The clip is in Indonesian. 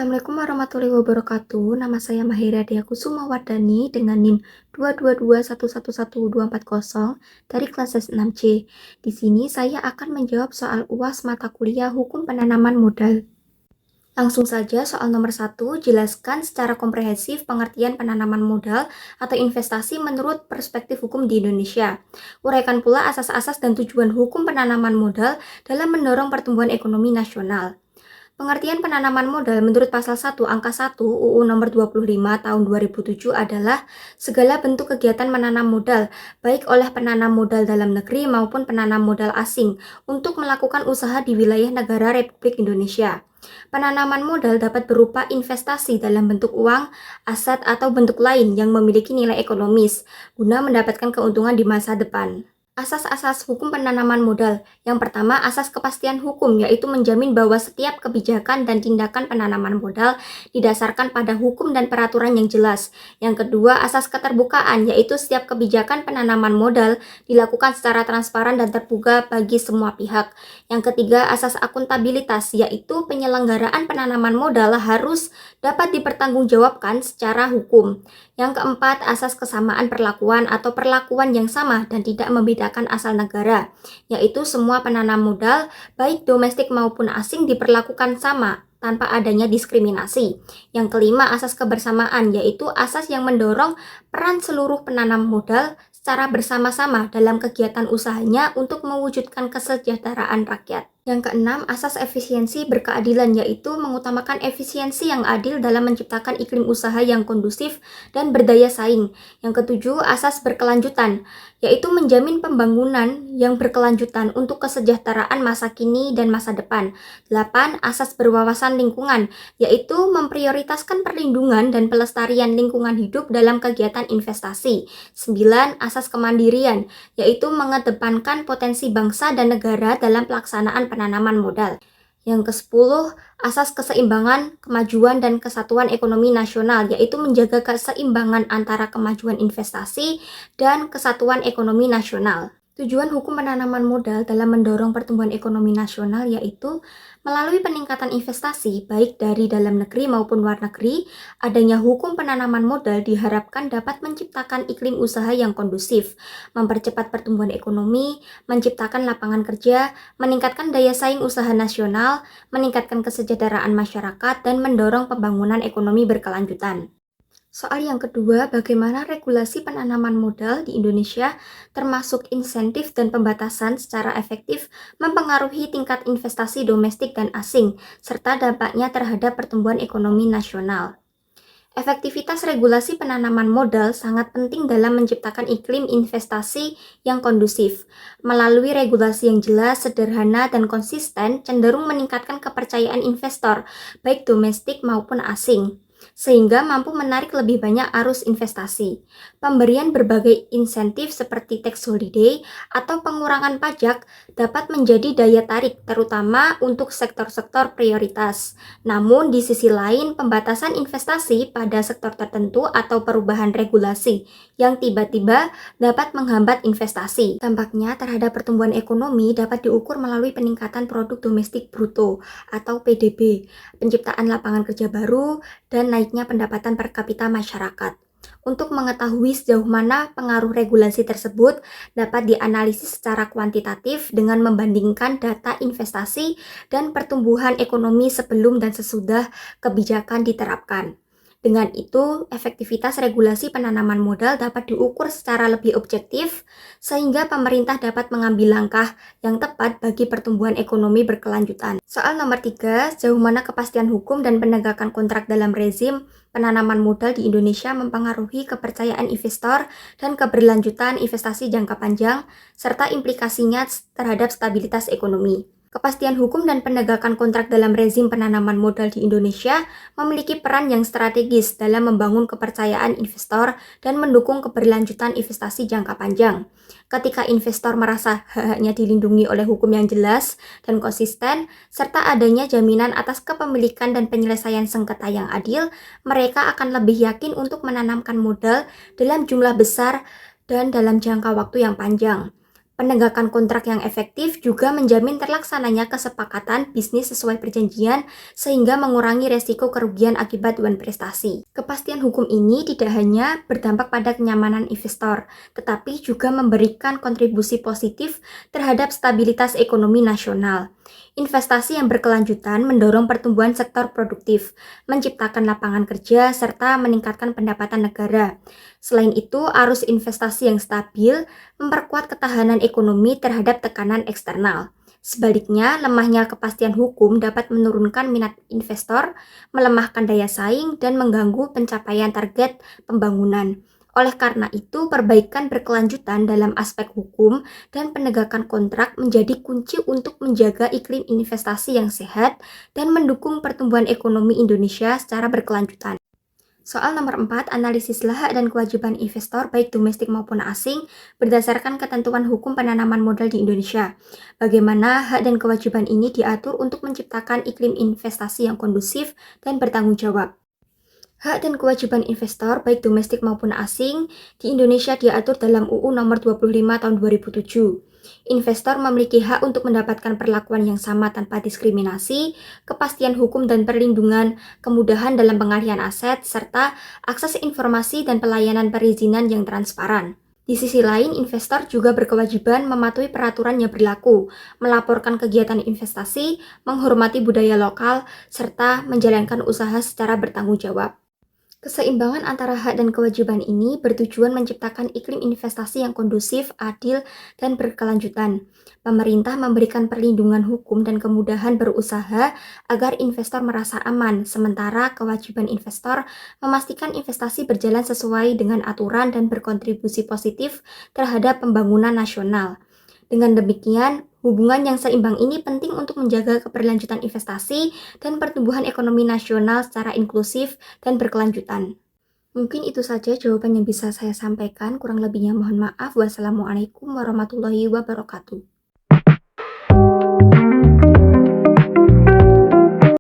Assalamualaikum warahmatullahi wabarakatuh. Nama saya Mahira Dia Kusuma Wardani dengan NIM 222111240 dari kelas S6C. Di sini saya akan menjawab soal UAS mata kuliah Hukum Penanaman Modal. Langsung saja soal nomor 1, jelaskan secara komprehensif pengertian penanaman modal atau investasi menurut perspektif hukum di Indonesia. Uraikan pula asas-asas dan tujuan hukum penanaman modal dalam mendorong pertumbuhan ekonomi nasional. Pengertian penanaman modal menurut pasal 1 angka 1 UU nomor 25 tahun 2007 adalah segala bentuk kegiatan menanam modal baik oleh penanam modal dalam negeri maupun penanam modal asing untuk melakukan usaha di wilayah negara Republik Indonesia. Penanaman modal dapat berupa investasi dalam bentuk uang, aset atau bentuk lain yang memiliki nilai ekonomis guna mendapatkan keuntungan di masa depan. Asas-asas hukum penanaman modal. Yang pertama, asas kepastian hukum, yaitu menjamin bahwa setiap kebijakan dan tindakan penanaman modal didasarkan pada hukum dan peraturan yang jelas. Yang kedua, asas keterbukaan, yaitu setiap kebijakan penanaman modal dilakukan secara transparan dan terbuka bagi semua pihak. Yang ketiga, asas akuntabilitas, yaitu penyelenggaraan penanaman modal harus dapat dipertanggungjawabkan secara hukum. Yang keempat, asas kesamaan perlakuan atau perlakuan yang sama dan tidak membedakan asal negara, yaitu semua penanam modal, baik domestik maupun asing diperlakukan sama tanpa adanya diskriminasi. Yang kelima, asas kebersamaan, yaitu asas yang mendorong peran seluruh penanam modal secara bersama-sama dalam kegiatan usahanya untuk mewujudkan kesejahteraan rakyat. Yang keenam, asas efisiensi berkeadilan, yaitu mengutamakan efisiensi yang adil dalam menciptakan iklim usaha yang kondusif dan berdaya saing. Yang ketujuh, asas berkelanjutan, yaitu menjamin pembangunan yang berkelanjutan untuk kesejahteraan masa kini dan masa depan. 8. Asas berwawasan lingkungan, yaitu memprioritaskan perlindungan dan pelestarian lingkungan hidup dalam kegiatan investasi. 9. Asas kemandirian, yaitu mengedepankan potensi bangsa dan negara dalam pelaksanaan penanaman modal. Yang ke-10, asas keseimbangan, kemajuan, dan kesatuan ekonomi nasional, yaitu menjaga keseimbangan antara kemajuan investasi dan kesatuan ekonomi nasional. Tujuan hukum penanaman modal dalam mendorong pertumbuhan ekonomi nasional yaitu melalui peningkatan investasi baik dari dalam negeri maupun luar negeri, adanya hukum penanaman modal diharapkan dapat menciptakan iklim usaha yang kondusif, mempercepat pertumbuhan ekonomi, menciptakan lapangan kerja, meningkatkan daya saing usaha nasional, meningkatkan kesejahteraan masyarakat, dan mendorong pembangunan ekonomi berkelanjutan. Soal yang kedua, bagaimana regulasi penanaman modal di Indonesia termasuk insentif dan pembatasan secara efektif mempengaruhi tingkat investasi domestik dan asing, serta dampaknya terhadap pertumbuhan ekonomi nasional. Efektivitas regulasi penanaman modal sangat penting dalam menciptakan iklim investasi yang kondusif. Melalui regulasi yang jelas, sederhana, dan konsisten cenderung meningkatkan kepercayaan investor, baik domestik maupun asing, sehingga mampu menarik lebih banyak arus investasi. Pemberian berbagai insentif seperti tax holiday atau pengurangan pajak dapat menjadi daya tarik, terutama untuk sektor-sektor prioritas. Namun, di sisi lain, pembatasan investasi pada sektor tertentu atau perubahan regulasi yang tiba-tiba dapat menghambat investasi. Dampaknya terhadap pertumbuhan ekonomi dapat diukur melalui peningkatan produk domestik bruto atau PDB, penciptaan lapangan kerja baru, dan naiknya pendapatan per kapita masyarakat. Untuk mengetahui sejauh mana pengaruh regulasi tersebut dapat dianalisis secara kuantitatif dengan membandingkan data investasi dan pertumbuhan ekonomi sebelum dan sesudah kebijakan diterapkan. Dengan itu, efektivitas regulasi penanaman modal dapat diukur secara lebih objektif, sehingga pemerintah dapat mengambil langkah yang tepat bagi pertumbuhan ekonomi berkelanjutan. Soal nomor 3, sejauh mana kepastian hukum dan penegakan kontrak dalam rezim penanaman modal di Indonesia mempengaruhi kepercayaan investor dan keberlanjutan investasi jangka panjang, serta implikasinya terhadap stabilitas ekonomi. Kepastian hukum dan penegakan kontrak dalam rezim penanaman modal di Indonesia memiliki peran yang strategis dalam membangun kepercayaan investor dan mendukung keberlanjutan investasi jangka panjang. Ketika investor merasa hak-haknya dilindungi oleh hukum yang jelas dan konsisten, serta adanya jaminan atas kepemilikan dan penyelesaian sengketa yang adil, mereka akan lebih yakin untuk menanamkan modal dalam jumlah besar dan dalam jangka waktu yang panjang. Penegakan kontrak yang efektif juga menjamin terlaksananya kesepakatan bisnis sesuai perjanjian sehingga mengurangi resiko kerugian akibat wan prestasi. Kepastian hukum ini tidak hanya berdampak pada kenyamanan investor, tetapi juga memberikan kontribusi positif terhadap stabilitas ekonomi nasional. Investasi yang berkelanjutan mendorong pertumbuhan sektor produktif, menciptakan lapangan kerja, serta meningkatkan pendapatan negara. Selain itu, arus investasi yang stabil memperkuat ketahanan ekonomi terhadap tekanan eksternal. Sebaliknya, lemahnya kepastian hukum dapat menurunkan minat investor, melemahkan daya saing, dan mengganggu pencapaian target pembangunan. Oleh karena itu, perbaikan berkelanjutan dalam aspek hukum dan penegakan kontrak menjadi kunci untuk menjaga iklim investasi yang sehat dan mendukung pertumbuhan ekonomi Indonesia secara berkelanjutan. Soal nomor 4, analisislah hak dan kewajiban investor baik domestik maupun asing berdasarkan ketentuan hukum penanaman modal di Indonesia. Bagaimana hak dan kewajiban ini diatur untuk menciptakan iklim investasi yang kondusif dan bertanggung jawab. Hak dan kewajiban investor baik domestik maupun asing di Indonesia diatur dalam UU Nomor 25 Tahun 2007. Investor memiliki hak untuk mendapatkan perlakuan yang sama tanpa diskriminasi, kepastian hukum dan perlindungan, kemudahan dalam pengalihan aset, serta akses informasi dan pelayanan perizinan yang transparan. Di sisi lain, investor juga berkewajiban mematuhi peraturan yang berlaku, melaporkan kegiatan investasi, menghormati budaya lokal, serta menjalankan usaha secara bertanggung jawab. Keseimbangan antara hak dan kewajiban ini bertujuan menciptakan iklim investasi yang kondusif, adil, dan berkelanjutan. Pemerintah memberikan perlindungan hukum dan kemudahan berusaha agar investor merasa aman, sementara kewajiban investor memastikan investasi berjalan sesuai dengan aturan dan berkontribusi positif terhadap pembangunan nasional. Dengan demikian, hubungan yang seimbang ini penting untuk menjaga keberlanjutan investasi dan pertumbuhan ekonomi nasional secara inklusif dan berkelanjutan. Mungkin itu saja jawaban yang bisa saya sampaikan, kurang lebihnya mohon maaf. Wassalamualaikum warahmatullahi wabarakatuh.